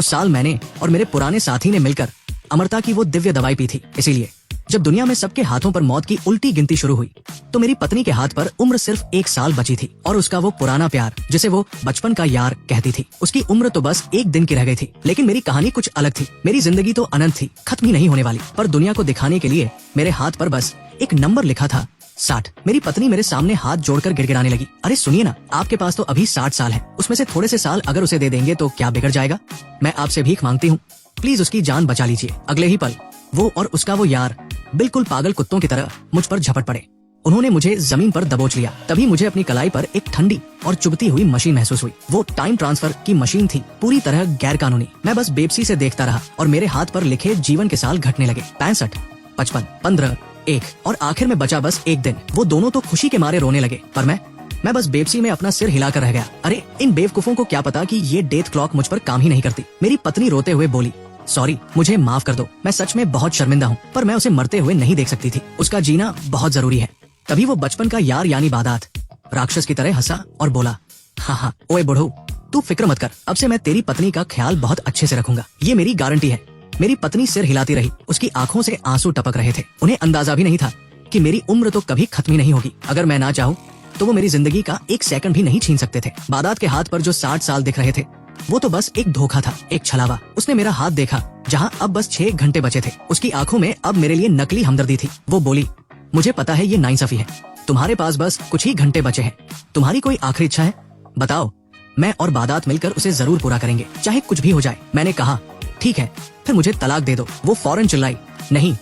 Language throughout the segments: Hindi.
उस साल मैंने और मेरे पुराने साथी ने मिलकर अमरता की वो दिव्य दवाई पी थी। इसीलिए जब दुनिया में सबके हाथों पर मौत की उल्टी गिनती शुरू हुई तो मेरी पत्नी के हाथ पर उम्र सिर्फ 1 साल बची थी और उसका वो पुराना प्यार जिसे वो बचपन का यार कहती थी, उसकी उम्र तो बस 1 दिन की रह गई थी। लेकिन मेरी कहानी कुछ अलग थी। मेरी जिंदगी तो अनंत थी, खत्म ही नहीं होने वाली। पर दुनिया को दिखाने के लिए मेरे हाथ पर बस एक नंबर लिखा था, 60। मेरी पत्नी मेरे सामने हाथ जोड़कर गिड़गिड़ाने लगी, अरे सुनिए ना, आपके पास तो अभी 60 साल है, उसमें से थोड़े से साल अगर उसे दे देंगे तो क्या बिगड़ जाएगा? मैं आपसे भीख मांगती हूँ, प्लीज उसकी जान बचा लीजिए। अगले ही पल वो और उसका वो यार बिल्कुल पागल कुत्तों की तरह मुझ पर झपट पड़े। उन्होंने मुझे जमीन पर दबोच लिया। तभी मुझे अपनी कलाई पर एक ठंडी और चुभती हुई मशीन महसूस हुई। वो टाइम ट्रांसफर की मशीन थी, पूरी तरह गैर कानूनी। मैं बस बेबसी से देखता रहा और मेरे हाथ पर लिखे जीवन के साल घटने लगे। 65, 55, 15, 1 और आखिर में बचा बस 1 दिन। वो दोनों तो खुशी के मारे रोने लगे, पर मैं बस बेबसी में अपना सिर हिलाकर रह गया। अरे इन बेवकूफों को क्या पता कि ये डेथ क्लॉक मुझ पर काम ही नहीं करती। मेरी पत्नी रोते हुए बोली, सॉरी, मुझे माफ कर दो, मैं सच में बहुत शर्मिंदा हूँ, पर मैं उसे मरते हुए नहीं देख सकती थी। उसका जीना बहुत जरूरी है। तभी वो बचपन का यार यानी बादात राक्षस की तरह हंसा और बोला, हाँ, ओए बुढ़ऊ, तू फिक्र मत कर, अब से मैं तेरी पत्नी का ख्याल बहुत अच्छे से रखूंगा, ये मेरी गारंटी है। मेरी पत्नी सिर हिलाती रही, उसकी आंखों से आंसू टपक रहे थे। उन्हें अंदाजा भी नहीं था कि मेरी उम्र तो कभी खत्म ही नहीं होगी। अगर मैं ना चाहूँ तो वो मेरी जिंदगी का 1 सेकंड भी नहीं छीन सकते थे। बादात के हाथ पर जो 60 साल दिख रहे थे वो तो बस एक धोखा था, एक छलावा। उसने मेरा हाथ देखा जहां अब बस 6 घंटे बचे थे। उसकी आंखों में अब मेरे लिए नकली हमदर्दी थी। वो बोली, मुझे पता है ये नाइंसाफी है, तुम्हारे पास बस कुछ ही घंटे बचे हैं, तुम्हारी कोई आखिरी इच्छा है? बताओ, मैं और बादात मिलकर उसे जरूर पूरा करेंगे, चाहे कुछ भी हो जाए। मैंने कहा, ठीक है, फिर मुझे तलाक दे दो। वो फौरन चिल्लाई, नहीं,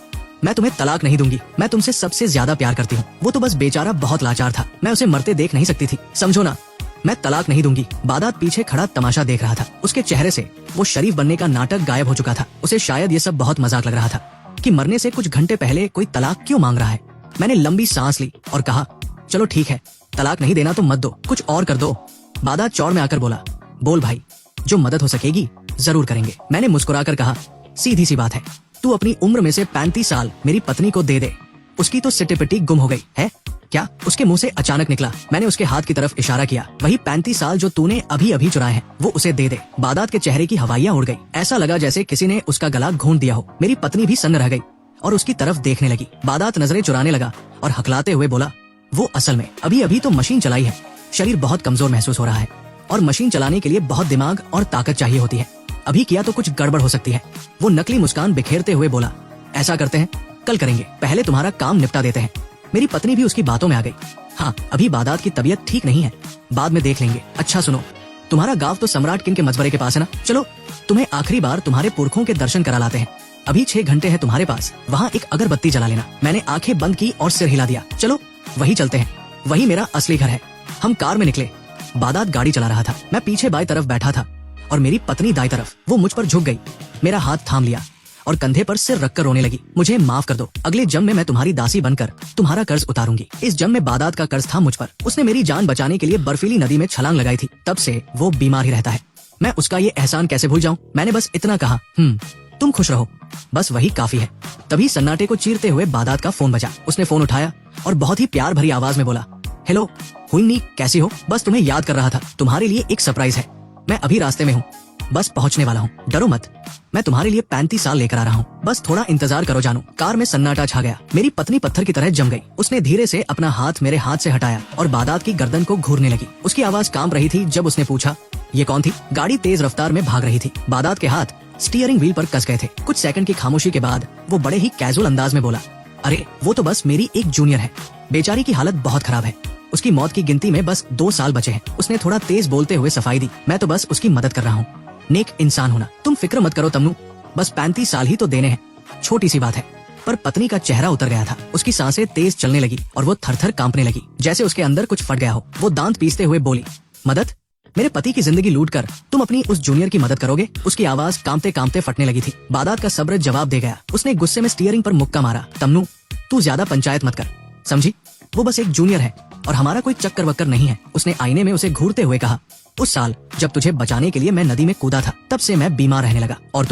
मैं तुम्हें तलाक नहीं दूंगी, मैं तुमसे सबसे ज्यादा प्यार करती हूँ। वो तो बस बेचारा बहुत लाचार था, मैं उसे मरते देख नहीं सकती थी, समझो ना, मैं तलाक नहीं दूंगी। बादात पीछे खड़ा तमाशा देख रहा था। उसके चेहरे से वो शरीफ बनने का नाटक गायब हो चुका था। उसे शायद ये सब बहुत मजाक लग रहा था कि मरने से कुछ घंटे पहले कोई तलाक क्यों मांग रहा है। मैंने लंबी सांस ली और कहा, चलो ठीक है, तलाक नहीं देना तो मत दो, कुछ और कर दो। बादात चौड़ में आकर बोला, बोल भाई, जो मदद हो सकेगी जरूर करेंगे। मैंने मुस्कुराकर कहा, सीधी सी बात है, तू अपनी उम्र में से 35 साल मेरी पत्नी को दे दे। उसकी तो सिट्टी-पिट्टी गुम हो गई है क्या? उसके मुंह से अचानक निकला। मैंने उसके हाथ की तरफ इशारा किया, वही 35 साल जो तूने अभी अभी चुराए हैं, वो उसे दे दे। बादात के चेहरे की हवाइयां उड़ गई, ऐसा लगा जैसे किसी ने उसका गला घोंट दिया हो। मेरी पत्नी भी सन्न रह गई और उसकी तरफ देखने लगी। बादात नजरें चुराने लगा और हकलाते हुए बोला, वो असल में अभी अभी तो मशीन चलाई है, शरीर बहुत कमजोर महसूस हो रहा है और मशीन चलाने के लिए बहुत दिमाग और ताकत चाहिए होती है, अभी किया तो कुछ गड़बड़ हो सकती है। वो नकली मुस्कान बिखेरते हुए बोला, ऐसा करते हैं, कल करेंगे, पहले तुम्हारा काम निपटा देते हैं। मेरी पत्नी भी उसकी बातों में आ गई, हाँ, अभी बादात की तबीयत ठीक नहीं है, बाद में देख लेंगे। अच्छा सुनो, तुम्हारा गांव तो सम्राट किंग के मकबरे के पास है ना, चलो तुम्हें आखिरी बार तुम्हारे पुरखों के दर्शन करा लाते हैं। अभी 6 घंटे हैं तुम्हारे पास, वहाँ एक अगरबत्ती जला लेना। मैंने आंखें बंद की और सिर हिला दिया, चलो वही चलते हैं, वही मेरा असली घर है। हम कार में निकले। बादात गाड़ी चला रहा था, मैं पीछे बाई तरफ बैठा था और मेरी पत्नी दाई तरफ। वो मुझ पर झुक गई, मेरा हाथ थाम लिया और कंधे पर सिर रखकर रोने लगी, मुझे माफ कर दो, अगले जन्म में मैं तुम्हारी दासी बनकर तुम्हारा कर्ज उतारूंगी। इस जन्म में बादात का कर्ज था मुझ पर। उसने मेरी जान बचाने के लिए बर्फीली नदी में छलांग लगाई थी, तब से वो बीमार ही रहता है। मैं उसका ये एहसान कैसे भूल जाऊं? मैंने बस इतना कहा, तुम खुश रहो, बस वही काफी है। तभी सन्नाटे को चीरते हुए बादात का फोन बजा। उसने फोन उठाया और बहुत ही प्यार भरी आवाज में बोला, हेलो हुन्नी, कैसी हो? बस तुम्हें याद कर रहा था, तुम्हारे लिए एक सरप्राइज है। मैं अभी रास्ते में हूँ, बस पहुँचने वाला हूँ, डरो मत, मैं तुम्हारे लिए 35 साल लेकर आ रहा हूँ, बस थोड़ा इंतजार करो जानू। कार में सन्नाटा छा गया। मेरी पत्नी पत्थर की तरह जम गई। उसने धीरे से अपना हाथ मेरे हाथ से हटाया और बादात की गर्दन को घूरने लगी। उसकी आवाज कांप रही थी जब उसने पूछा, ये कौन थी? गाड़ी तेज रफ्तार में भाग रही थी। बादात के हाथ स्टीयरिंग व्हील पर कस गए थे। कुछ सेकंड की खामोशी के बाद वो बड़े ही कैजुअल अंदाज में बोला, अरे वो तो बस मेरी एक जूनियर है, बेचारी की हालत बहुत खराब है, उसकी मौत की गिनती में बस 2 साल बचे हैं। उसने थोड़ा तेज बोलते हुए सफाई दी, मैं तो बस उसकी मदद कर रहा हूँ, नेक इंसान होना। तुम फिक्र मत करो तम्नू, बस 35 साल ही तो देने हैं, छोटी सी बात है। पर पत्नी का चेहरा उतर गया था, उसकी सांसें तेज चलने लगी और वो थर-थर कांपने लगी, जैसे उसके अंदर कुछ फट गया हो। वो दांत पीसते हुए बोली, मदद? मेरे पति की जिंदगी लूट कर तुम अपनी उस जूनियर की मदद करोगे? उसकी आवाज कांपते कांपते फटने लगी थी। बादात का सब्र जवाब दे गया। उसने गुस्से में स्टीयरिंग पर मुक्का मारा, तम्नू तू ज्यादा पंचायत मत कर, समझी? वो बस एक जूनियर है और हमारा कोई चक्कर वक्कर नहीं है। उसने आईने में उसे घूरते हुए कहा, उस साल जब तुझे बचाने के लिए मैं नदी में कूदा था, तब से मैं बीमार रहने लगा और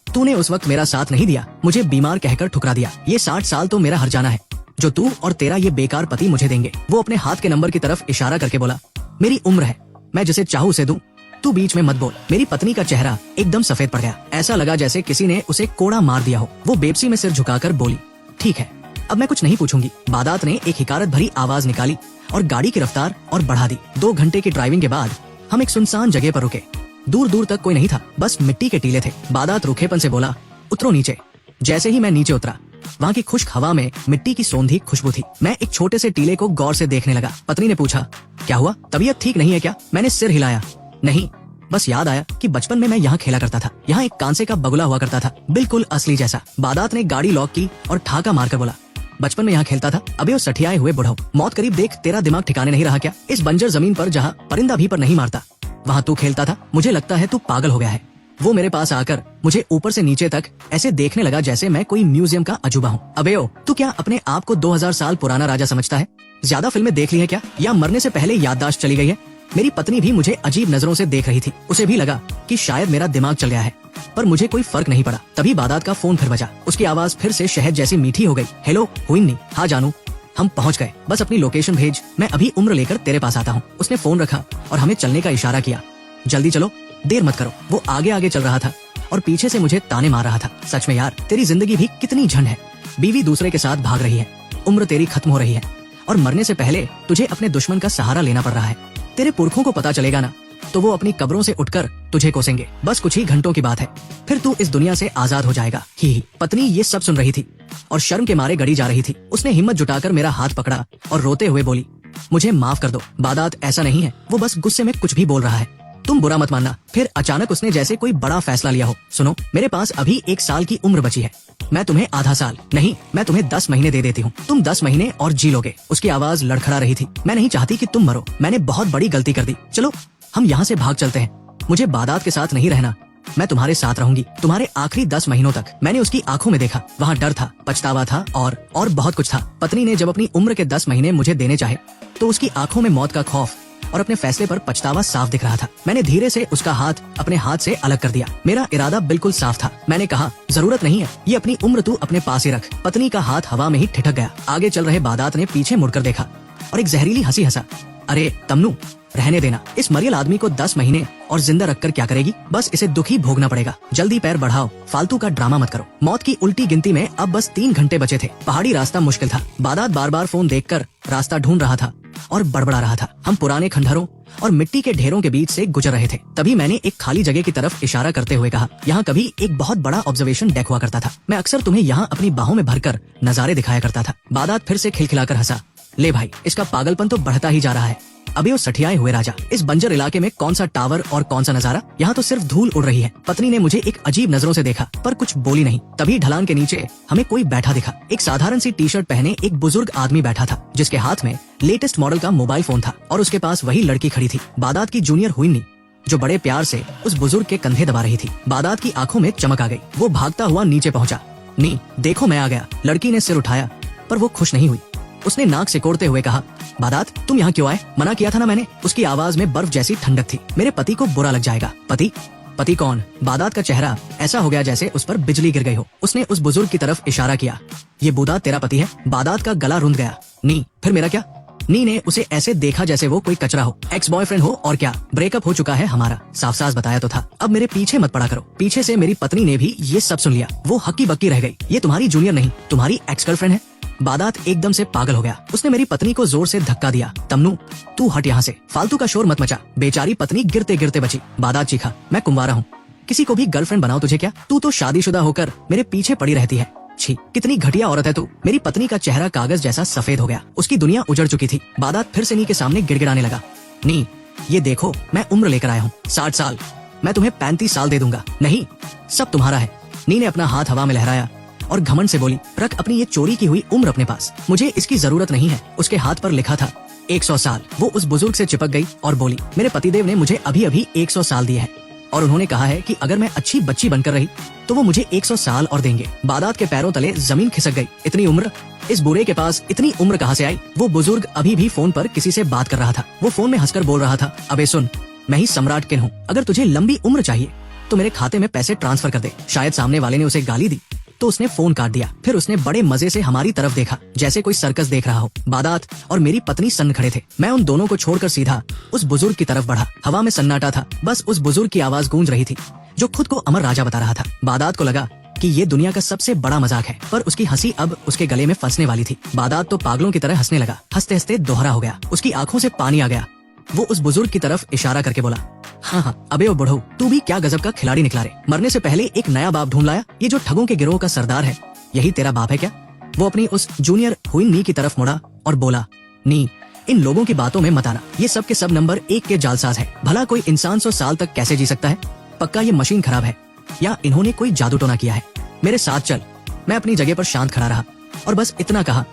तूने उस वक्त मेरा साथ नहीं दिया, मुझे बीमार कहकर ठुकरा दिया। ये 60 साल तो मेरा हर्जाना है जो तू और तेरा ये बेकार पति मुझे देंगे। वो अपने हाथ के नंबर की तरफ इशारा करके बोला, मेरी उम्र है, मैं जिसे चाहूँ उसे दूं, तू बीच में मत बोल। मेरी पत्नी का चेहरा एकदम सफेद पड़ गया। ऐसा लगा जैसे किसी ने उसे कोड़ा मार दिया हो। वो बेबसी में सिर झुकाकर बोली, ठीक है, अब मैं कुछ नहीं पूछूंगी। बादात ने एक हिकारत भरी आवाज निकाली और गाड़ी की रफ्तार और बढ़ा दी। 2 घंटे की ड्राइविंग के बाद हम एक सुनसान जगह पर रुके। दूर दूर तक कोई नहीं था, बस मिट्टी के टीले थे। बादात रूखेपन से बोला, उतरो नीचे। जैसे ही मैं नीचे उतरा, वहाँ की खुश्क हवा में मिट्टी की सौंधी खुशबू थी। मैं एक छोटे से टीले को गौर से देखने लगा। पत्नी ने पूछा, क्या हुआ, तबीयत ठीक नहीं है क्या? मैंने सिर हिलाया, नहीं, बस याद आया कि बचपन में मैं यहाँ खेला करता था। यहाँ एक कांसे का बगुला हुआ करता था, बिल्कुल असली जैसा। बादात ने गाड़ी लॉक की और ठाका मारकर बोला, बचपन में यहाँ खेलता था? अबे वो सठियाए हुए बुढ़ऊ, मौत करीब देख, तेरा दिमाग ठिकाने नहीं रहा क्या? इस बंजर जमीन पर जहाँ परिंदा भी पर नहीं मारता, वहाँ तू खेलता था? मुझे लगता है तू पागल हो गया है। वो मेरे पास आकर मुझे ऊपर से नीचे तक ऐसे देखने लगा जैसे मैं कोई म्यूजियम का अजूबा हूँ। अबे ओ, तू क्या अपने आप को 2000 साल पुराना राजा समझता है? ज्यादा फिल्में देख ली है क्या, या मरने से पहले याददाश्त चली गई है? मेरी पत्नी भी मुझे अजीब नजरों से देख रही थी। उसे भी लगा कि शायद मेरा दिमाग चल गया है, पर मुझे कोई फर्क नहीं पड़ा। तभी बादात का फोन फिर बजा। उसकी आवाज फिर से शहद जैसी मीठी हो गई। हेलो हुइन्नी, हाँ जानू, हम पहुंच गए, बस अपनी लोकेशन भेज, मैं अभी उम्र लेकर तेरे पास आता हूँ। उसने फोन रखा और हमें चलने का इशारा किया। जल्दी चलो, देर मत करो। वो आगे आगे चल रहा था और पीछे से मुझे ताने मार रहा था। सच में यार, तेरी जिंदगी भी कितनी झंड है। बीवी दूसरे के साथ भाग रही है, उम्र तेरी खत्म हो रही है, और मरने से पहले तुझे अपने दुश्मन का सहारा लेना पड़ रहा है। तेरे पुरखों को पता चलेगा ना, तो वो अपनी कब्रों से उठकर तुझे कोसेंगे। बस कुछ ही घंटों की बात है, फिर तू इस दुनिया से आजाद हो जाएगा। ही। पत्नी ये सब सुन रही थी और शर्म के मारे गड़ी जा रही थी। उसने हिम्मत जुटाकर मेरा हाथ पकड़ा और रोते हुए बोली, मुझे माफ कर दो बादात, ऐसा नहीं है। वो बस गुस्से में कुछ भी बोल रहा है, तुम बुरा मत मानना। फिर अचानक उसने जैसे कोई बड़ा फैसला लिया हो। सुनो, मेरे पास अभी 1 साल की उम्र बची है। मैं तुम्हें आधा साल नहीं, मैं तुम्हें 10 महीने दे देती हूँ। तुम 10 महीने और जी लोगे। उसकी आवाज लड़खड़ा रही थी। मैं नहीं चाहती कि तुम मरो। मैंने बहुत बड़ी गलती कर दी। चलो हम यहाँ से भाग चलते हैं। मुझे बादात के साथ नहीं रहना, मैं तुम्हारे साथ रहूंगी तुम्हारे आखिरी 10 महीनों तक। मैंने उसकी आंखों में देखा, वहाँ डर था, पछतावा था और बहुत कुछ था। पत्नी ने जब अपनी उम्र के 10 महीने मुझे देने चाहे तो उसकी आंखों में मौत का खौफ और अपने फैसले पर पछतावा साफ दिख रहा था। मैंने धीरे से उसका हाथ अपने हाथ से अलग कर दिया। मेरा इरादा बिल्कुल साफ था। मैंने कहा, जरूरत नहीं है, ये अपनी उम्र तू अपने पास ही रख। पत्नी का हाथ हवा में ही ठिठक गया। आगे चल रहे बादात ने पीछे मुड़कर देखा और एक जहरीली हंसी हंसा। अरे तमन्नू, रहने देना, इस मरियल आदमी को 10 महीने और जिंदा रखकर क्या करेगी? बस इसे दुख ही भोगना पड़ेगा। जल्दी पैर बढ़ाओ, फालतू का ड्रामा मत करो। मौत की उल्टी गिनती में अब बस 3 घंटे बचे थे। पहाड़ी रास्ता मुश्किल था। बादात बार बार फोन देखकर रास्ता ढूंढ रहा था और बड़बड़ा रहा था। हम पुराने खंडहरों और मिट्टी के ढेरों के बीच से गुजर रहे थे। तभी मैंने एक खाली जगह की तरफ इशारा करते हुए कहा, यहाँ कभी एक बहुत बड़ा ऑब्जर्वेशन डेक हुआ करता था। मैं अक्सर तुम्हें यहाँ अपनी बाहों में भरकर नजारे दिखाया करता था। बादात फिर से खिलखिलाकर हंसा। ले भाई, इसका पागलपन तो बढ़ता ही जा रहा है। अबे वो सठियाए हुए राजा, इस बंजर इलाके में कौन सा टावर और कौन सा नजारा, यहाँ तो सिर्फ धूल उड़ रही है। पत्नी ने मुझे एक अजीब नजरों से देखा पर कुछ बोली नहीं। तभी ढलान के नीचे हमें कोई बैठा दिखा। एक साधारण सी टी शर्ट पहने एक बुजुर्ग आदमी बैठा था, जिसके हाथ में लेटेस्ट मॉडल का मोबाइल फोन था और उसके पास वही लड़की खड़ी थी, बादात की जूनियर हुइन्नी, जो बड़े प्यार से उस बुजुर्ग के कंधे दबा रही थी। बादात की आंखों में चमक आ गई। वो भागता हुआ नीचे पहुंचा। नी, देखो मैं आ गया। लड़की ने सिर उठाया पर वो खुश नहीं हुई। उसने नाक सिकोड़ते हुए कहा, बादात तुम यहाँ क्यों आए? मना किया था ना मैंने। उसकी आवाज में बर्फ जैसी ठंडक थी। मेरे पति को बुरा लग जाएगा। पति? पति कौन? बादात का चेहरा ऐसा हो गया जैसे उस पर बिजली गिर गई हो। उसने उस बुजुर्ग की तरफ इशारा किया। ये बूढ़ा तेरा पति है? बादात का गला रुंध गया। नी, फिर मेरा क्या? नी ने उसे ऐसे देखा जैसे वो कोई कचरा हो, एक्स बॉयफ्रेंड हो और क्या। ब्रेकअप हो चुका है हमारा, साफ साफ बताया तो था। अब मेरे पीछे मत पड़ा करो। पीछे से मेरी पत्नी ने भी ये सब सुन लिया। वो हक्की बक्की रह गई। ये तुम्हारी जूनियर नहीं, तुम्हारी एक्स गर्लफ्रेंड है। बादात एकदम से पागल हो गया। उसने मेरी पत्नी को जोर से धक्का दिया। तमन्नू, तू हट यहाँ से, फालतू का शोर मत मचा। बेचारी पत्नी गिरते गिरते बची। बादात चीखा, मैं कुंवारा हूँ, किसी को भी गर्लफ्रेंड बनाओ तुझे क्या? तू तो शादीशुदा होकर मेरे पीछे पड़ी रहती है। छी, कितनी घटिया औरत है तू। मेरी पत्नी का चेहरा कागज जैसा सफेद हो गया। उसकी दुनिया उजड़ चुकी थी। बादात फिर से नी के सामने गिड़गिड़ाने लगा। नी, ये देखो, मैं उम्र लेकर आया हूँ, 60 साल। मैं तुम्हें 35 साल दे दूंगा। नहीं, सब तुम्हारा है। नी ने अपना हाथ हवा में लहराया और घमंड से बोली, रख अपनी ये चोरी की हुई उम्र अपने पास, मुझे इसकी जरूरत नहीं है। उसके हाथ पर लिखा था 100 साल। वो उस बुजुर्ग से चिपक गई और बोली, मेरे पतिदेव ने मुझे अभी अभी 100 साल दिए हैं और उन्होंने कहा है कि अगर मैं अच्छी बच्ची बनकर रही तो वो मुझे 100 साल और देंगे। बादात के पैरों तले जमीन खिसक गई। इतनी उम्र? इस बुरे के पास इतनी उम्र कहाँ से आई? वो बुजुर्ग अभी भी फोन पर किसी से बात कर रहा था। वो फोन में हंसकर बोल रहा था, अबे सुन, मैं ही सम्राट किन हूँ। अगर तुझे लंबी उम्र चाहिए तो मेरे खाते में पैसे ट्रांसफर कर दे। शायद सामने वाले ने उसे गाली दी तो उसने फोन काट दिया। फिर उसने बड़े मजे से हमारी तरफ देखा जैसे कोई सर्कस देख रहा हो। बादात और मेरी पत्नी सन्न खड़े थे। मैं उन दोनों को छोड़कर सीधा उस बुजुर्ग की तरफ बढ़ा। हवा में सन्नाटा था, बस उस बुजुर्ग की आवाज गूंज रही थी जो खुद को अमर राजा बता रहा था। बादात को लगा कि ये दुनिया का सबसे बड़ा मजाक है, पर उसकी हंसी अब उसके गले में फंसने वाली थी। बादात तो पागलों की तरह हंसने लगा। हंसते हंसते दोहरा हो गया। उसकी आंखों से पानी आ गया। वो उस बुजुर्ग की तरफ इशारा करके बोला, हाँ, अबे ओ बुढ़ऊ, तू भी क्या गजब का खिलाड़ी निकला रे। मरने से पहले एक नया बाप ढूंढ लाया। ये जो ठगों के गिरोह का सरदार है, यही तेरा बाप है क्या? वो अपनी उस जूनियर हुई नी की तरफ मुड़ा और बोला, नी, इन लोगों की बातों में मत आना। ये सब के सब नंबर 1 के जालसाज है। भला कोई इंसान 100 साल तक कैसे जी सकता है? पक्का ये मशीन खराब है या इन्होंने कोई जादू टोना किया है। मेरे साथ चल। मैं अपनी जगह पर शांत खड़ा रहा और बस इतना कहा,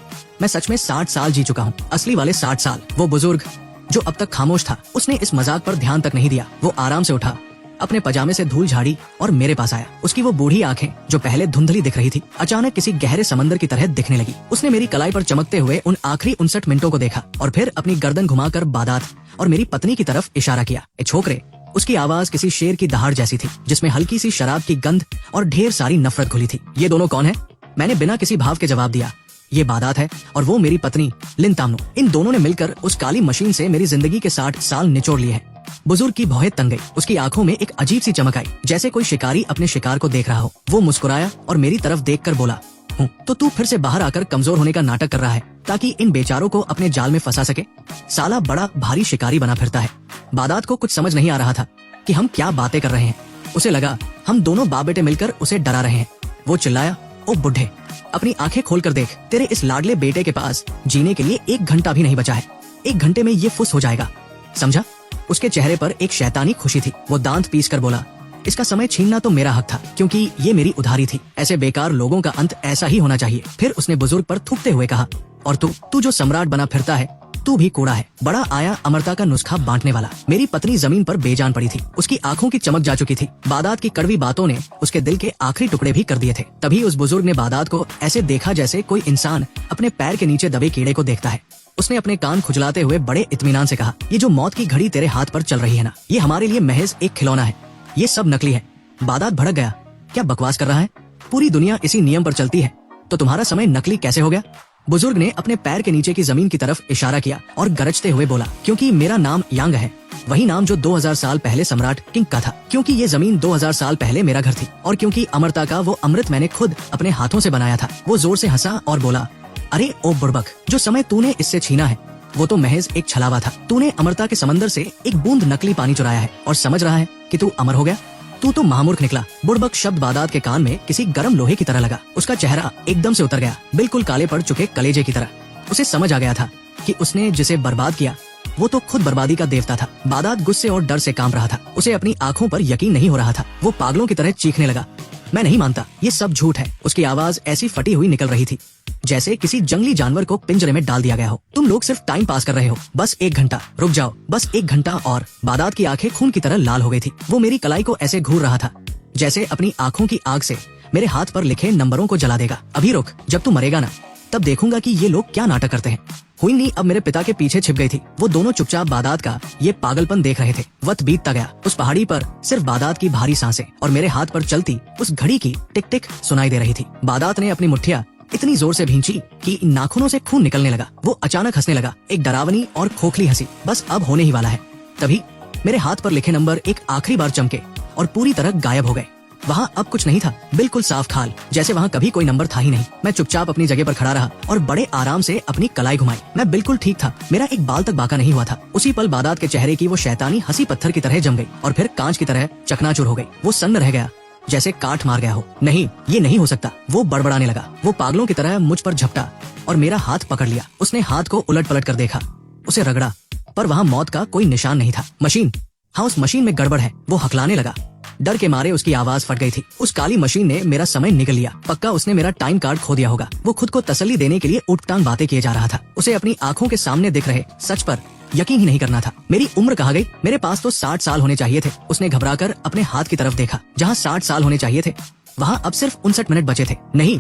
मैं सच में 60 साल जी चुका हूँ, असली वाले 60 साल। वो बुजुर्ग जो अब तक खामोश था, उसने इस मजाक पर ध्यान तक नहीं दिया। वो आराम से उठा, अपने पजामे से धूल झाड़ी और मेरे पास आया। उसकी वो बूढ़ी आंखें जो पहले धुंधली दिख रही थी, अचानक किसी गहरे समंदर की तरह दिखने लगी। उसने मेरी कलाई पर चमकते हुए उन आखिरी 59 मिनटों को देखा और फिर अपनी गर्दन घुमाकर बादात और मेरी पत्नी की तरफ इशारा किया। ए छोकरे। उसकी आवाज किसी शेर की दहाड़ जैसी थी जिसमें हल्की सी शराब की गंध और ढेर सारी नफरत घुली थी। ये दोनों कौन है? मैंने बिना किसी भाव के जवाब दिया, ये बादात है और वो मेरी पत्नी लिन तामनो। इन दोनों ने मिलकर उस काली मशीन से मेरी जिंदगी के 60 साल निचोड़ लिए हैं। बुजुर्ग की भौहें तन गई। उसकी आंखों में एक अजीब सी चमक आई, जैसे कोई शिकारी अपने शिकार को देख रहा हो। वो मुस्कुराया और मेरी तरफ देखकर बोला, हूँ तो तू फिर से बाहर आकर कमजोर होने का नाटक कर रहा है ताकि इन बेचारों को अपने जाल में फंसा सके। साला बड़ा भारी शिकारी बना फिरता है। बादात को कुछ समझ नहीं आ रहा था कि हम क्या बातें कर रहे हैं। उसे लगा हम दोनों बाप बेटे मिलकर उसे डरा रहे हैं। वो चिल्लाया, ओ बुढ़े, अपनी आंखें खोलकर देख। तेरे इस लाडले बेटे के पास जीने के लिए 1 घंटा भी नहीं बचा है। 1 घंटे में ये फुस हो जाएगा, समझा? उसके चेहरे पर एक शैतानी खुशी थी। वो दांत पीस कर बोला, इसका समय छीनना तो मेरा हक था क्योंकि ये मेरी उधारी थी। ऐसे बेकार लोगों का अंत ऐसा ही होना चाहिए। फिर उसने बुजुर्ग पर थूकते हुए कहा, और तू जो सम्राट बना फिरता है, तू भी कूड़ा है। बड़ा आया अमरता का नुस्खा बांटने वाला। मेरी पत्नी जमीन पर बेजान पड़ी थी। उसकी आंखों की चमक जा चुकी थी। बादात की कड़वी बातों ने उसके दिल के आखिरी टुकड़े भी कर दिए थे। तभी उस बुजुर्ग ने बादात को ऐसे देखा जैसे कोई इंसान अपने पैर के नीचे दबे कीड़े को देखता है। उसने अपने कान खुजलाते हुए बड़े इत्मीनान से कहा, ये जो मौत की घड़ी तेरे हाथ पर चल रही है ना, ये हमारे लिए महज एक खिलौना है। ये सब नकली है। बादात भड़क गया, क्या बकवास कर रहा है? पूरी दुनिया इसी नियम पर चलती है, तो तुम्हारा समय नकली कैसे हो गया? बुजुर्ग ने अपने पैर के नीचे की जमीन की तरफ इशारा किया और गरजते हुए बोला, क्योंकि मेरा नाम यांग है, वही नाम जो 2000 साल पहले सम्राट किंग का था। क्योंकि ये जमीन 2000 साल पहले मेरा घर थी और क्योंकि अमरता का वो अमृत मैंने खुद अपने हाथों से बनाया था। वो जोर से हंसा और बोला, अरे ओ बुड़बक, जो समय तूने इससे छीना है वो तो महज एक छलावा था। तूने अमरता के समंदर से एक बूंद नकली पानी चुराया है और समझ रहा है कि तू अमर हो गया। तू तो महामूर्ख निकला। बुड़बक शब्द बादात के कान में किसी गर्म लोहे की तरह लगा। उसका चेहरा एकदम से उतर गया, बिल्कुल काले पड़ चुके कलेजे की तरह। उसे समझ आ गया था कि उसने जिसे बर्बाद किया वो तो खुद बर्बादी का देवता था। बादात गुस्से और डर से कांप रहा था। उसे अपनी आंखों पर यकीन नहीं हो रहा था। वो पागलों की तरह चीखने लगा, मैं नहीं मानता, ये सब झूठ है। उसकी आवाज ऐसी फटी हुई निकल रही थी जैसे किसी जंगली जानवर को पिंजरे में डाल दिया गया हो। तुम लोग सिर्फ टाइम पास कर रहे हो। बस 1 घंटा रुक जाओ, बस 1 घंटा और। बादात की आंखें खून की तरह लाल हो गई थी। वो मेरी कलाई को ऐसे घूर रहा था जैसे अपनी आंखों की आग से मेरे हाथ पर लिखे नंबरों को जला देगा। अभी रुक, जब तू मरेगा ना, तब देखूंगा कि ये लोग क्या नाटक करते हैं। हुईनी अब मेरे पिता के पीछे छिप गई थी। वो दोनों चुपचाप बादात का ये पागलपन देख रहे थे। वक्त बीतता गया। उस पहाड़ी पर सिर्फ बादात की भारी सांसें और मेरे हाथ पर चलती उस घड़ी की टिक टिक सुनाई दे रही थी। बादात ने अपनी मुट्ठियां इतनी जोर से भींची कि नाखूनों से खून निकलने लगा। वो अचानक हंसने लगा, एक डरावनी और खोखली हंसी। बस अब होने ही वाला है। तभी मेरे हाथ पर लिखे नंबर एक आखिरी बार चमके और पूरी तरह गायब हो गए। वहाँ अब कुछ नहीं था, बिल्कुल साफ खाल, जैसे वहाँ कभी कोई नंबर था ही नहीं। मैं चुपचाप अपनी जगह पर खड़ा रहा और बड़े आराम से अपनी कलाई घुमाई। मैं बिल्कुल ठीक था। मेरा एक बाल तक बाका नहीं हुआ था। उसी पल बादात के चेहरे की वो शैतानी हंसी पत्थर की तरह जम गई और फिर कांच की तरह चकनाचूर हो गई। वो सन्न रह गया जैसे काट मार गया हो। नहीं, ये नहीं हो सकता। वो बड़बड़ाने लगा। वो पागलों की तरह मुझ पर झपटा और मेरा हाथ पकड़ लिया। उसने हाथ को उलट पलट कर देखा, उसे रगड़ा, पर वहाँ मौत का कोई निशान नहीं था। मशीन, हाँ उस मशीन में गड़बड़ है। वो हकलाने लगा। डर के मारे उसकी आवाज फट गई थी। उस काली मशीन ने मेरा समय निगल लिया। पक्का उसने मेरा टाइम कार्ड खो दिया होगा। वो खुद को तसल्ली देने के लिए उठटांग बातें किए जा रहा था। उसे अपनी आंखों के सामने दिख रहे सच पर यकीन ही नहीं करना था। मेरी उम्र कहाँ गई? मेरे पास तो 60 साल होने चाहिए थे। उसने घबराकर अपने हाथ की तरफ देखा। जहाँ 60 साल होने चाहिए थे वहाँ अब सिर्फ 59 मिनट बचे थे। नहीं,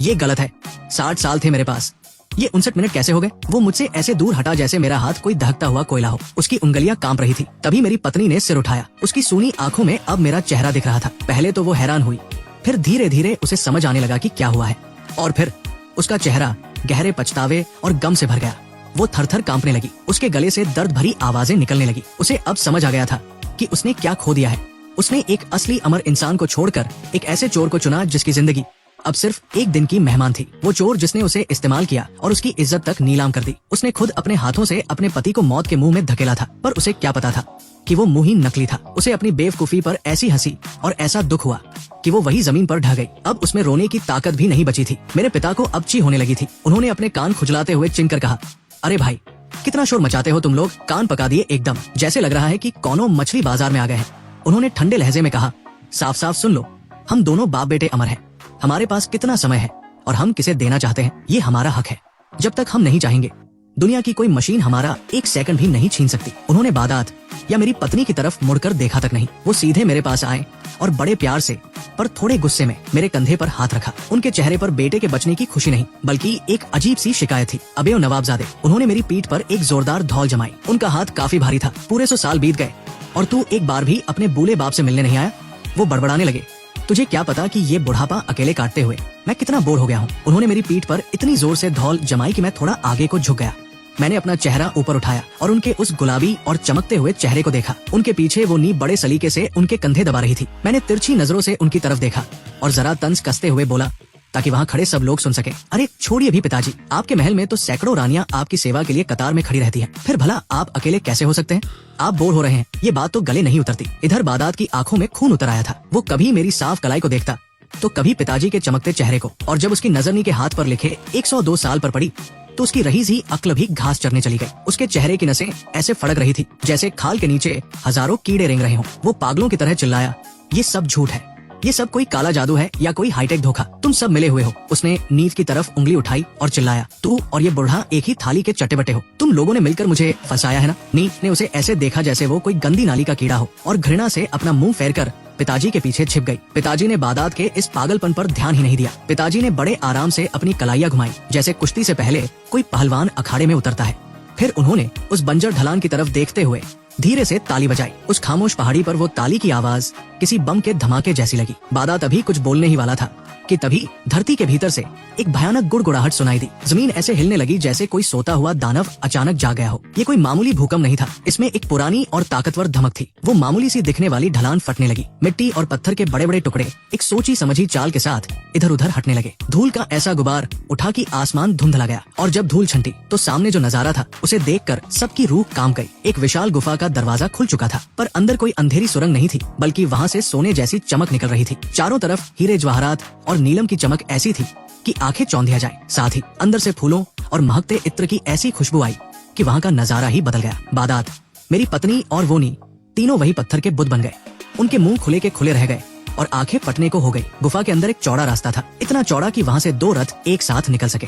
ये गलत है। 60 साल थे मेरे पास, ये 59 मिनट कैसे हो गए? वो मुझसे ऐसे दूर हटा जैसे मेरा हाथ कोई दहकता हुआ कोयला हो। उसकी उंगलियां कांप रही थी। तभी मेरी पत्नी ने सिर उठाया। उसकी सूनी आंखों में अब मेरा चेहरा दिख रहा था। पहले तो वो हैरान हुई, फिर धीरे धीरे उसे समझ आने लगा कि क्या हुआ है, और फिर उसका चेहरा गहरे पछतावे और गम से भर गया। वो थर-थर कांपने लगी, उसके गले से दर्द भरी आवाजें निकलने लगी। उसे अब समझ आ गया था कि उसने क्या खो दिया है। उसने एक असली अमर इंसान को छोड़कर एक ऐसे चोर को चुना जिसकी जिंदगी अब सिर्फ एक दिन की मेहमान थी। वो चोर जिसने उसे इस्तेमाल किया और उसकी इज्जत तक नीलाम कर दी। उसने खुद अपने हाथों से अपने पति को मौत के मुंह में धकेला था, पर उसे क्या पता था कि वो मुंह ही नकली था। उसे अपनी बेवकूफी पर ऐसी हंसी और ऐसा दुख हुआ कि वो वही जमीन पर ढह गई। अब उसमें रोने की ताकत भी नहीं बची थी। मेरे पिता को अब ची होने लगी थी। उन्होंने अपने कान खुजलाते हुए चिनकर कहा, अरे भाई, कितना शोर मचाते हो तुम लोग। कान पका दिए एकदम, जैसे लग रहा है कि कौनो मछली बाजार में आ गए हैं। उन्होंने ठंडे लहजे में कहा, साफ साफ सुन लो, हम दोनों बाप बेटे अमर हैं। हमारे पास कितना समय है और हम किसे देना चाहते हैं, ये हमारा हक है। जब तक हम नहीं चाहेंगे, दुनिया की कोई मशीन हमारा एक सेकंड भी नहीं छीन सकती। उन्होंने बादात या मेरी पत्नी की तरफ मुड़कर देखा तक नहीं। वो सीधे मेरे पास आए और बड़े प्यार से पर थोड़े गुस्से में मेरे कंधे पर हाथ रखा। उनके चेहरे पर बेटे के बचने की खुशी नहीं, बल्कि एक अजीब सी शिकायत थी। अबे ओ नवाबजादे, उन्होंने मेरी पीठ पर एक जोरदार धौल जमाई। उनका हाथ काफी भारी था। पूरे 100 साल बीत गए और तू एक बार भी अपने बूले बाप से मिलने नहीं आया। वो बड़बड़ाने लगे, तुझे क्या पता कि ये बुढ़ापा अकेले काटते हुए मैं कितना बोर हो गया हूँ। उन्होंने मेरी पीठ पर इतनी जोर से धौल जमाई कि मैं थोड़ा आगे को झुक गया। मैंने अपना चेहरा ऊपर उठाया और उनके उस गुलाबी और चमकते हुए चेहरे को देखा। उनके पीछे वो नी बड़े सलीके से उनके कंधे दबा रही थी। मैंने तिरछी नजरों से उनकी तरफ देखा और जरा तंज कसते हुए बोला, ताकि वहाँ खड़े सब लोग सुन सके, अरे छोड़िए भी पिताजी, आपके महल में तो सैकड़ों रानियां आपकी सेवा के लिए कतार में खड़ी रहती हैं। फिर भला आप अकेले कैसे हो सकते हैं? आप बोर हो रहे हैं, ये बात तो गले नहीं उतरती। इधर बादात की आंखों में खून उतर आया था। वो कभी मेरी साफ कलाई को देखता तो कभी पिताजी के चमकते चेहरे को, और जब उसकी नजर नी के हाथ पर लिखे 102 साल पर पड़ी तो उसकी रही सी अक्ल भी घास चरने चली गई। उसके चेहरे की नसें ऐसे फड़क रही थी जैसे खाल के नीचे हजारों कीड़े रेंग रहे हों। वो पागलों की तरह चिल्लाया, ये सब झूठ है, ये सब कोई काला जादू है या कोई हाईटेक धोखा। तुम सब मिले हुए हो। उसने नींद की तरफ उंगली उठाई और चिल्लाया, तू और ये बुढ़ा एक ही थाली के चट्टे बट्टे हो। तुम लोगों ने मिलकर मुझे फंसाया है ना। नींद ने उसे ऐसे देखा जैसे वो कोई गंदी नाली का कीड़ा हो, और घृणा से अपना मुंह फेरकर पिताजी के पीछे छिप गई। पिताजी ने बादात के इस पागलपन पर ध्यान ही नहीं दिया। पिताजी ने बड़े आराम से अपनी कलाइयां घुमाई, जैसे कुश्ती से पहले कोई पहलवान अखाड़े में उतरता है। फिर उन्होंने उस बंजर ढलान की तरफ देखते हुए धीरे से ताली बजाई। उस खामोश पहाड़ी पर वो ताली की आवाज किसी बम के धमाके जैसी लगी। बादात अभी कुछ बोलने ही वाला था कि तभी धरती के भीतर से एक भयानक गुड़गुड़ाहट सुनाई दी। जमीन ऐसे हिलने लगी जैसे कोई सोता हुआ दानव अचानक जाग गया हो। ये कोई मामूली भूकंप नहीं था, इसमें एक पुरानी और ताकतवर धमक थी। वो मामूली सी दिखने वाली ढलान फटने लगी। मिट्टी और पत्थर के बड़े बड़े टुकड़े एक सोची समझी चाल के साथ इधर उधर हटने लगे। धूल का ऐसा गुबार उठा कि आसमान धुंधला गया, और जब धूल छंटी तो सामने जो नजारा था उसे देखकर सबकी रूह कांप गई। एक विशाल गुफा का दरवाजा खुल चुका था, पर अंदर कोई अंधेरी सुरंग नहीं थी, बल्कि वहाँ से सोने जैसी चमक निकल रही थी। चारों तरफ हीरे जवाहरात और नीलम की चमक ऐसी थी कि आंखें चौंधिया जाए। साथ ही अंदर से फूलों और महकते इत्र की ऐसी खुशबू आई कि वहाँ का नजारा ही बदल गया। बादात, मेरी पत्नी और वो नी तीनों वही पत्थर के बुत बन गए। उनके मुंह खुले के खुले रह गए और आंखें फटने को हो गई। गुफा के अंदर एक चौड़ा रास्ता था, इतना चौड़ा कि वहाँ से 2 रथ एक साथ निकल सके।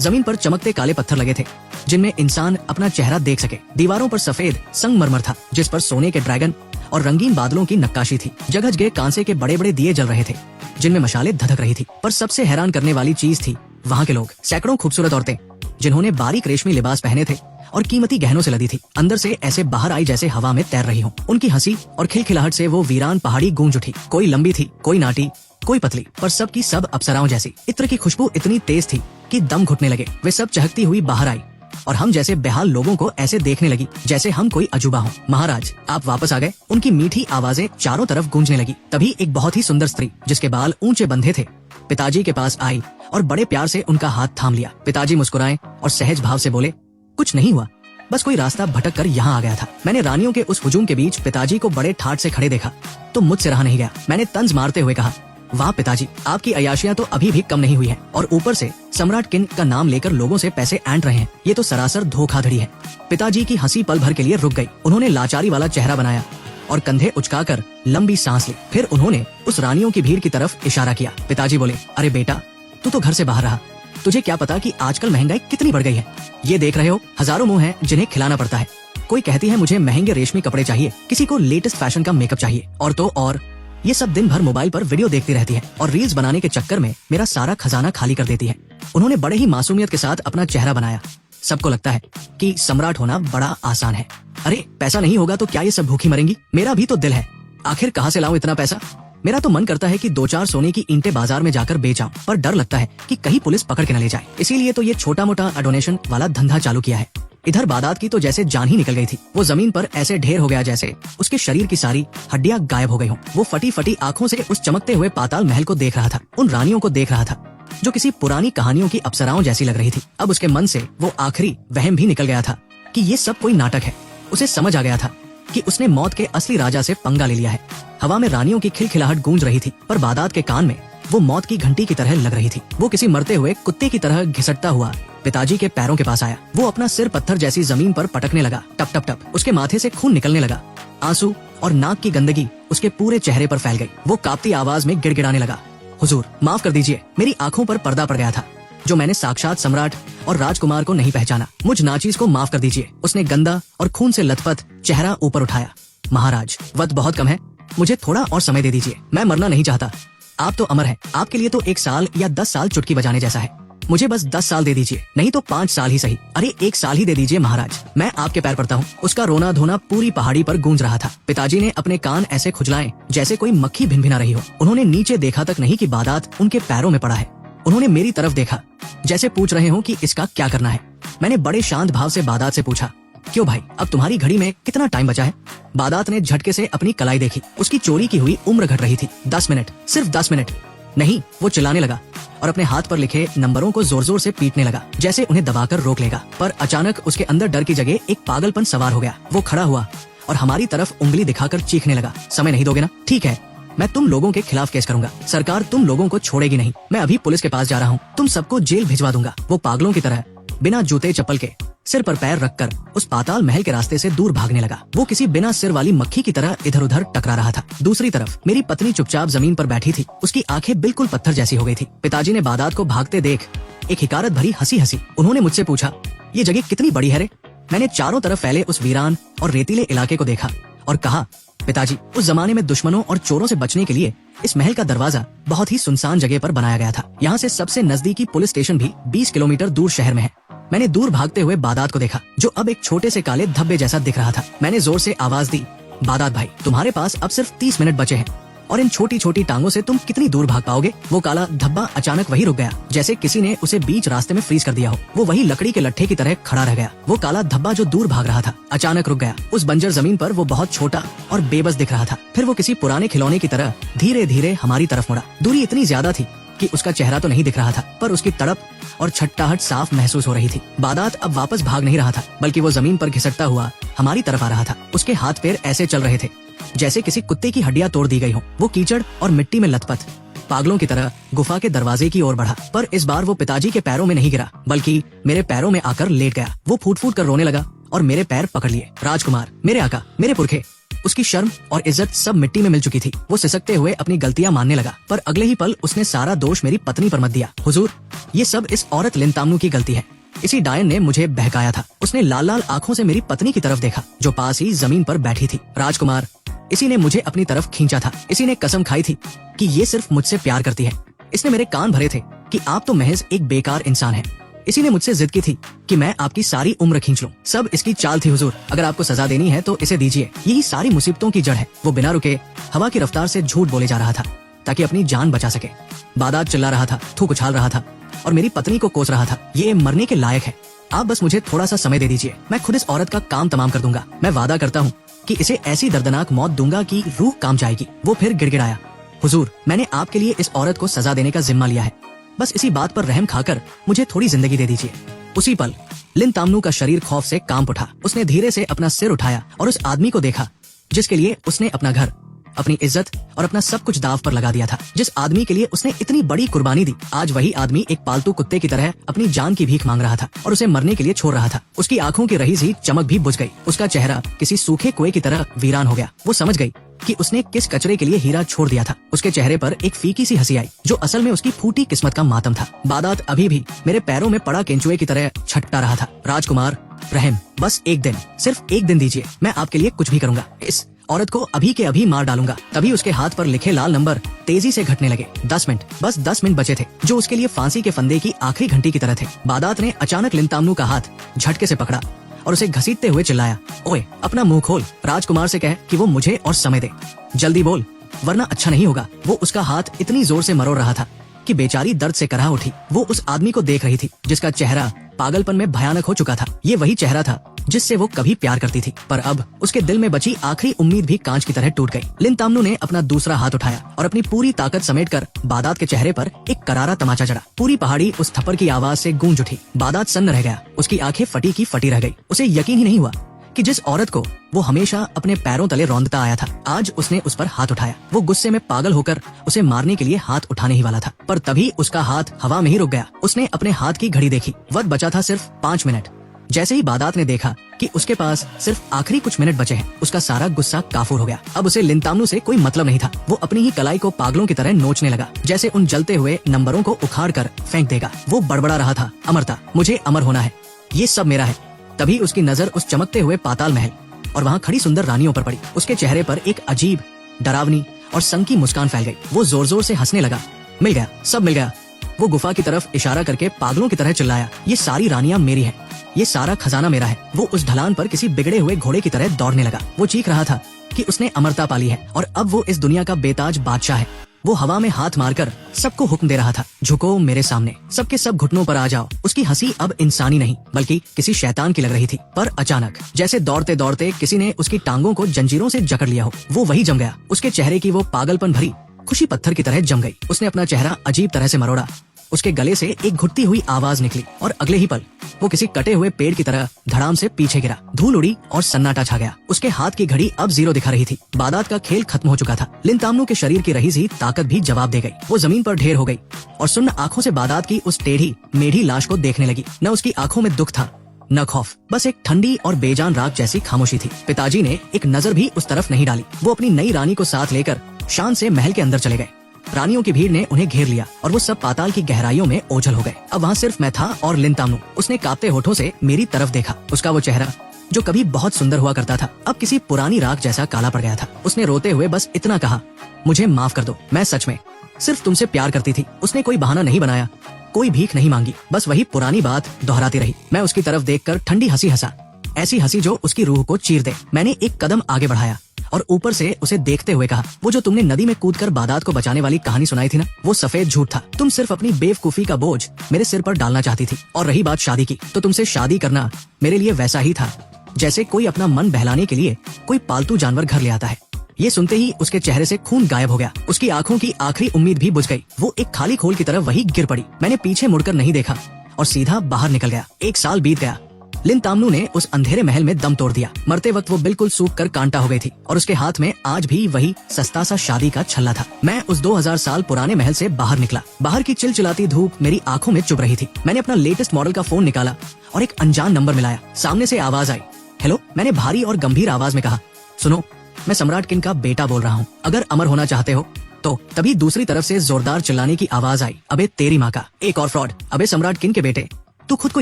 जमीन पर चमकते काले पत्थर लगे थे जिनमें इंसान अपना चेहरा देख सके। दीवारों पर सफेद संगमरमर था जिस पर सोने के ड्रैगन और रंगीन बादलों की नक्काशी थी। जगह जगह कांसे के बड़े बड़े दिए जल रहे थे जिनमें मशाले धधक रही थी। पर सबसे हैरान करने वाली चीज थी वहाँ के लोग। सैकड़ों खूबसूरत औरतें जिन्होंने बारीक रेशमी लिबास पहने थे और कीमती गहनों से लदी थी, अंदर से ऐसे बाहर आई जैसे हवा में तैर रही हो। उनकी हंसी और खिलखिलाहट से वो वीरान पहाड़ी गूंज उठी। कोई लंबी थी, कोई नाटी, कोई पतली, पर सबकी सब अप्सराओं जैसी। इत्र की खुशबू इतनी तेज थी कि दम घुटने लगे। वे सब चहकती हुई बाहर आई और हम जैसे बेहाल लोगों को ऐसे देखने लगी जैसे हम कोई अजूबा हो। महाराज, आप वापस आ गए। उनकी मीठी आवाजें चारों तरफ गूंजने लगी। तभी एक बहुत ही सुंदर स्त्री जिसके बाल ऊंचे बंधे थे पिताजी के पास आई और बड़े प्यार से उनका हाथ थाम लिया। पिताजी मुस्कुराए और सहज भाव से बोले, कुछ नहीं हुआ, बस कोई रास्ता भटक कर यहाँ आ गया था। मैंने रानियों के उस हुजूम के बीच पिताजी को बड़े ठाठ से खड़े देखा तो मुझसे रहा नहीं गया। मैंने तंज मारते हुए कहा, वाह पिताजी, आपकी अय्याशियां तो अभी भी कम नहीं हुई हैं, और ऊपर से सम्राट किंग का नाम लेकर लोगों से पैसे ऐंठ रहे हैं। ये तो सरासर धोखाधड़ी है। पिताजी की हंसी पल भर के लिए रुक गई। उन्होंने लाचारी वाला चेहरा बनाया और कंधे उचकाकर लंबी सांस ली। फिर उन्होंने उस रानियों की भीड़ की तरफ इशारा किया। पिताजी बोले, अरे बेटा, तू तो घर से बाहर रहा, तुझे क्या पता कि आजकल महंगाई कितनी बढ़ गई है। ये देख रहे हो, हजारों मुंह हैं जिन्हें खिलाना पड़ता है। कोई कहती है मुझे महंगे रेशमी कपड़े चाहिए, किसी को लेटेस्ट फैशन का मेकअप चाहिए, और तो और ये सब दिन भर मोबाइल पर वीडियो देखती रहती है और रील्स बनाने के चक्कर में मेरा सारा खजाना खाली कर देती है। उन्होंने बड़े ही मासूमियत के साथ अपना चेहरा बनाया। सबको लगता है कि सम्राट होना बड़ा आसान है। अरे पैसा नहीं होगा तो क्या ये सब भूखी मरेंगी? मेरा भी तो दिल है, आखिर कहाँ से लाऊं इतना पैसा? मेरा तो मन करता है कि 2-4 सोने की ईंटें बाजार में जाकर बेच आऊं, पर डर लगता है कि कहीं पुलिस पकड़ के न ले जाए। इसीलिए तो ये छोटा मोटा डोनेशन वाला धंधा चालू किया है। इधर बादात की तो जैसे जान ही निकल गई थी। वो जमीन पर ऐसे ढेर हो गया जैसे उसके शरीर की सारी हड्डियां गायब हो गई हों। वो फटी फटी आंखों से उस चमकते हुए पाताल महल को देख रहा था, उन रानियों को देख रहा था जो किसी पुरानी कहानियों की अप्सराओं जैसी लग रही थी। अब उसके मन से वो आखिरी वहम भी निकल गया था कि ये सब कोई नाटक है। उसे समझ आ गया था कि उसने मौत के असली राजा से पंगा ले लिया है। हवा में रानियों की खिलखिलाहट गूंज रही थी, पर बादात के कान में वो मौत की घंटी की तरह लग रही थी। वो किसी मरते हुए कुत्ते की तरह घिसटता हुआ पिताजी के पैरों के पास आया। वो अपना सिर पत्थर जैसी जमीन पर पटकने लगा। टप टप टप उसके माथे से खून निकलने लगा। आंसू और नाक की गंदगी उसके पूरे चेहरे पर फैल गई। वो कांपती आवाज में गिड़गिड़ाने लगा, हुजूर माफ कर दीजिए, मेरी आंखों पर पर्दा पड़ गया था जो मैंने साक्षात सम्राट और राजकुमार को नहीं पहचाना। मुझ नाचीज को माफ कर दीजिए। उसने गंदा और खून से लथपथ चेहरा ऊपर उठाया। महाराज, वक्त बहुत कम है, मुझे थोड़ा और समय दे दीजिए। मैं मरना नहीं चाहता। आप तो अमर हैं। आपके लिए तो 1 साल या 10 साल चुटकी बजाने जैसा है। मुझे बस 10 साल दे दीजिए, नहीं तो 5 साल ही सही। अरे 1 साल ही दे दीजिए महाराज, मैं आपके पैर पड़ता हूँ। उसका रोना धोना पूरी पहाड़ी पर गूंज रहा था। पिताजी ने अपने कान ऐसे खुजलाए जैसे कोई मक्खी भिनभिना रही हो। उन्होंने नीचे देखा तक नहीं कि बादात उनके पैरों में पड़ा है। उन्होंने मेरी तरफ देखा जैसे पूछ रहे हो कि इसका क्या करना है। मैंने बड़े शांत भाव से बादात से पूछा, क्यों भाई, अब तुम्हारी घड़ी में कितना टाइम बचा है? बादात ने झटके से अपनी कलाई देखी। उसकी चोरी की हुई उम्र घट रही थी। 10 मिनट, सिर्फ 10 मिनट। नहीं, वो चिल्लाने लगा और अपने हाथ पर लिखे नंबरों को जोर जोर से पीटने लगा जैसे उन्हें दबाकर रोक लेगा। पर अचानक उसके अंदर डर की जगह एक पागलपन सवार हो गया। वो खड़ा हुआ और हमारी तरफ उंगली दिखाकर चीखने लगा, समय नहीं दोगे ना? ठीक है, मैं तुम लोगों के खिलाफ केस करूंगा। सरकार तुम लोगों को छोड़ेगी नहीं। मैं अभी पुलिस के पास जा रहा हूँ, तुम सबको जेल भिजवा दूंगा। वो पागलों की तरह बिना जूते चप्पल के सिर पर पैर रखकर उस पाताल महल के रास्ते से दूर भागने लगा। वो किसी बिना सिर वाली मक्खी की तरह इधर उधर टकरा रहा था। दूसरी तरफ मेरी पत्नी चुपचाप जमीन पर बैठी थी। उसकी आंखें बिल्कुल पत्थर जैसी हो गई थी। पिताजी ने बादात को भागते देख एक हिकारत भरी हंसी हंसी। उन्होंने मुझसे पूछा, ये जगह कितनी बड़ी है रे? मैंने चारों तरफ फैले उस वीरान और रेतीले इलाके को देखा और कहा, पिताजी, उस जमाने में दुश्मनों और चोरों से बचने के लिए इस महल का दरवाजा बहुत ही सुनसान जगह पर बनाया गया था। यहाँ से सबसे नजदीकी पुलिस स्टेशन भी 20 किलोमीटर दूर शहर में है। मैंने दूर भागते हुए बादात को देखा जो अब एक छोटे से काले धब्बे जैसा दिख रहा था। मैंने जोर से आवाज दी, बादात भाई, तुम्हारे पास अब सिर्फ 30 मिनट बचे हैं और इन छोटी छोटी टांगों से तुम कितनी दूर भाग पाओगे? वो काला धब्बा अचानक वही रुक गया जैसे किसी ने उसे बीच रास्ते में फ्रीज कर दिया हो। वो वही लकड़ी के लट्ठे की तरह खड़ा रह गया। वो काला धब्बा जो दूर भाग रहा था अचानक रुक गया। उस बंजर जमीन पर वो बहुत छोटा और बेबस दिख रहा था। फिर वो किसी पुराने खिलौने की तरह धीरे धीरे हमारी तरफ मुड़ा। दूरी इतनी ज्यादा थी कि उसका चेहरा तो नहीं दिख रहा था, पर उसकी तड़प और छट्टाहट साफ महसूस हो रही थी। बादात अब वापस भाग नहीं रहा था, बल्कि वो जमीन पर घिसटता हुआ हमारी तरफ आ रहा था। उसके हाथ पैर ऐसे चल रहे थे जैसे किसी कुत्ते की हड्डियां तोड़ दी गई हो। वो कीचड़ और मिट्टी में लथपथ पागलों की तरह गुफा के दरवाजे की ओर बढ़ा, पर इस बार वो पिताजी के पैरों में नहीं गिरा, बल्कि मेरे पैरों में आकर लेट गया। वो फूट फूट कर रोने लगा और मेरे पैर पकड़ लिए। राजकुमार, मेरे आका, मेरे पुरखे। उसकी शर्म और इज्जत सब मिट्टी में मिल चुकी थी। वो सिसकते हुए अपनी गलतियां मानने लगा, पर अगले ही पल उसने सारा दोष मेरी पत्नी पर मत दिया। हुजूर, ये सब इस औरत लिनतामनू की गलती है। इसी डायन ने मुझे बहकाया था। उसने लाल लाल आंखों से मेरी पत्नी की तरफ देखा जो पास ही जमीन पर बैठी थी। राजकुमार, इसी ने मुझे अपनी तरफ खींचा था। इसी ने कसम खाई थी कि ये सिर्फ मुझसे प्यार करती है। इसने मेरे कान भरे थे कि आप तो महज एक बेकार इंसान हैं। इसी ने मुझसे जिद की थी कि मैं आपकी सारी उम्र खींच लूं। सब इसकी चाल थी हुजूर। अगर आपको सजा देनी है तो इसे दीजिए। यही सारी मुसीबतों की जड़ है। वो बिना रुके हवा की रफ्तार से झूठ बोले जा रहा था ताकि अपनी जान बचा सके। बादात चिल्ला रहा था, थूक उछाल रहा था और मेरी पत्नी को कोस रहा था। ये मरने के लायक है। आप बस मुझे थोड़ा सा समय दे दीजिए, मैं खुद इस औरत का काम तमाम कर दूंगा। मैं वादा करता हूँ कि इसे ऐसी दर्दनाक मौत दूंगा कि रूह काम जाएगी। वो फिर गिड़गिड़ाया, हुजूर, मैंने आपके लिए इस औरत को सजा देने का जिम्मा लिया है। बस इसी बात पर रहम खाकर मुझे थोड़ी जिंदगी दे दीजिए। उसी पल लिनतामनू का शरीर खौफ से कांप उठा। उसने धीरे से अपना सिर उठाया और उस आदमी को देखा जिसके लिए उसने अपना घर, अपनी इज्जत और अपना सब कुछ दाव पर लगा दिया था। जिस आदमी के लिए उसने इतनी बड़ी कुर्बानी दी, आज वही आदमी एक पालतू कुत्ते की तरह अपनी जान की भीख मांग रहा था और उसे मरने के लिए छोड़ रहा था। उसकी आंखों की रही सी चमक भी बुझ गई। उसका चेहरा किसी सूखे कुएं की तरह वीरान हो गया। वो समझ गई कि उसने किस कचरे के लिए हीरा छोड़ दिया था। उसके चेहरे पर एक फीकी सी हंसी आई जो असल में उसकी फूटी किस्मत का मातम था। बादात अभी भी मेरे पैरों में पड़ा केंचुए की तरह छटता रहा था। राजकुमार, रहम, बस एक दिन, सिर्फ एक दिन दीजिए। मैं आपके लिए कुछ भी करूंगा। इस औरत को अभी के अभी मार डालूंगा। तभी उसके हाथ पर लिखे लाल नंबर तेजी से घटने लगे। 10 मिनट, बस 10 मिनट बचे थे जो उसके लिए फांसी के फंदे की आखिरी घंटी की तरह थे। बादात ने अचानक लिनतामनू का हाथ झटके से पकड़ा और उसे घसीटते हुए चिल्लाया, ओए, अपना मुंह खोल। राजकुमार से कह कि वो मुझे और समय दे। जल्दी बोल, वरना अच्छा नहीं होगा। वो उसका हाथ इतनी जोर से मरोड़ रहा था कि बेचारी दर्द से कराह उठी। वो उस आदमी को देख रही थी जिसका चेहरा पागलपन में भयानक हो चुका था। ये वही चेहरा था जिससे वो कभी प्यार करती थी, पर अब उसके दिल में बची आखिरी उम्मीद भी कांच की तरह टूट गई। लिन तामनू ने अपना दूसरा हाथ उठाया और अपनी पूरी ताकत समेटकर बादात के चेहरे पर एक करारा तमाचा जड़ा। पूरी पहाड़ी उस थप्पड़ की आवाज से गूंज उठी। बादात सन्न रह गया, उसकी आंखें फटी की फटी रह गई। उसे यकीन ही नहीं हुआ कि जिस औरत को वो हमेशा अपने पैरों तले रौंदता आया था, आज उसने उस पर हाथ उठाया। वो गुस्से में पागल होकर उसे मारने के लिए हाथ उठाने ही वाला था, पर तभी उसका हाथ हवा में ही रुक गया। उसने अपने हाथ की घड़ी देखी, वक्त बचा था सिर्फ 5 मिनट। जैसे ही बादात ने देखा कि उसके पास सिर्फ आखिरी कुछ मिनट बचे हैं, उसका सारा गुस्सा काफूर हो गया। अब उसे लिन तामनू से कोई मतलब नहीं था। वो अपनी ही कलाई को पागलों की तरह नोचने लगा, जैसे उन जलते हुए नंबरों को उखाड़ कर फेंक देगा। वो बड़बड़ा रहा था, अमरता, मुझे अमर होना है, ये सब मेरा है। तभी उसकी नजर उस चमकते हुए पाताल महल और वहाँ खड़ी सुंदर रानियों पर पड़ी। उसके चेहरे पर एक अजीब, डरावनी और संग की मुस्कान फैल गई। वो जोर जोर से हंसने लगा। मिल गया, सब मिल गया। वो गुफा की तरफ इशारा करके पागलों की तरह चिल्लाया, ये सारी रानियां मेरी हैं, ये सारा खजाना मेरा है। वो उस ढलान पर किसी बिगड़े हुए घोड़े की तरह दौड़ने लगा। वो चीख रहा था कि उसने अमरता पाली है और अब वो इस दुनिया का बेताज बादशाह है। वो हवा में हाथ मारकर सबको हुक्म दे रहा था, झुको मेरे सामने, सबके सब घुटनों पर आ जाओ। उसकी हंसी अब इंसानी नहीं बल्कि किसी शैतान की लग रही थी। पर अचानक जैसे दौड़ते दौड़ते किसी ने उसकी टांगों को जंजीरों से जकड़ लिया हो, वो वही जम गया। उसके चेहरे की वो पागलपन भरी खुशी पत्थर की तरह जम गई। उसने अपना चेहरा अजीब तरह से मरोड़ा। उसके गले से एक घुटती हुई आवाज निकली और अगले ही पल वो किसी कटे हुए पेड़ की तरह धड़ाम से पीछे गिरा। धूल उड़ी और सन्नाटा छा गया। उसके हाथ की घड़ी अब 0 दिखा रही थी। बादात का खेल खत्म हो चुका था। लिन तामनू के शरीर की रही सी ताकत भी जवाब दे गई। वो जमीन पर ढेर हो गई और सुन्न आंखों से बादात की उस टेढ़ी मेढ़ी लाश को देखने लगी। न उसकी आंखों में दुख था, न खौफ, बस एक ठंडी और बेजान राख जैसी खामोशी थी। पिताजी ने एक नजर भी उस तरफ नहीं डाली। वो अपनी नई रानी को साथ लेकर शान से महल के अंदर चले गए। रानियों की भीड़ ने उन्हें घेर लिया और वो सब पाताल की गहराइयों में ओझल हो गए। अब वहाँ सिर्फ मैं था और लिन तामनू। उसने कांपते होठों से मेरी तरफ देखा। उसका वो चेहरा जो कभी बहुत सुंदर हुआ करता था, अब किसी पुरानी राख जैसा काला पड़ गया था। उसने रोते हुए बस इतना कहा, मुझे माफ कर दो, मैं सच में सिर्फ तुमसे प्यार करती थी। उसने कोई बहाना नहीं बनाया, कोई भीख नहीं मांगी, बस वही पुरानी बात दोहराती रही। मैं उसकी तरफ देखकर ठंडी हंसी हंसा, ऐसी हंसी जो उसकी रूह को चीर दे। मैंने एक कदम आगे बढ़ाया और ऊपर से उसे देखते हुए कहा, वो जो तुमने नदी में कूदकर बादात को बचाने वाली कहानी सुनाई थी ना, वो सफेद झूठ था। तुम सिर्फ अपनी बेवकूफी का बोझ मेरे सिर पर डालना चाहती थी। और रही बात शादी की, तो तुमसे शादी करना मेरे लिए वैसा ही था जैसे कोई अपना मन बहलाने के लिए कोई पालतू जानवर घर ले आता है। ये सुनते ही उसके चेहरे से खून गायब हो गया। उसकी आंखों की आखिरी उम्मीद भी बुझ गई। वो एक खाली खोल की तरफ वही गिर पड़ी। मैंने पीछे मुड़कर नहीं देखा और सीधा बाहर निकल गया। 1 साल बीत गया। लिन तामनू ने उस अंधेरे महल में दम तोड़ दिया। मरते वक्त वो बिल्कुल सूख कर कांटा हो गई थी और उसके हाथ में आज भी वही सस्ता सा शादी का छल्ला था। मैं उस 2000 साल पुराने महल से बाहर निकला। बाहर की चिलचिलाती धूप मेरी आंखों में चुभ रही थी। मैंने अपना लेटेस्ट मॉडल का फोन निकाला और एक अनजान नंबर मिलाया। सामने से आवाज आई, हेलो। मैंने भारी और गंभीर आवाज में कहा, सुनो, मैं सम्राट किन का बेटा बोल रहा हूँ, अगर अमर होना चाहते हो तो। तभी दूसरी तरफ से जोरदार चिल्लाने की आवाज आई, अबे तेरी माँ का, एक और फ्रॉड, अबे सम्राट किन के बेटे, तू खुद को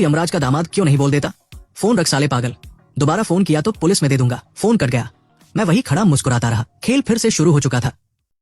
यमराज का दामाद क्यों नहीं बोल देता? फोन रख साले पागल, दोबारा फोन किया तो पुलिस में दे दूंगा। फोन कट गया। मैं वही खड़ा मुस्कुराता रहा। खेल फिर से शुरू हो चुका था।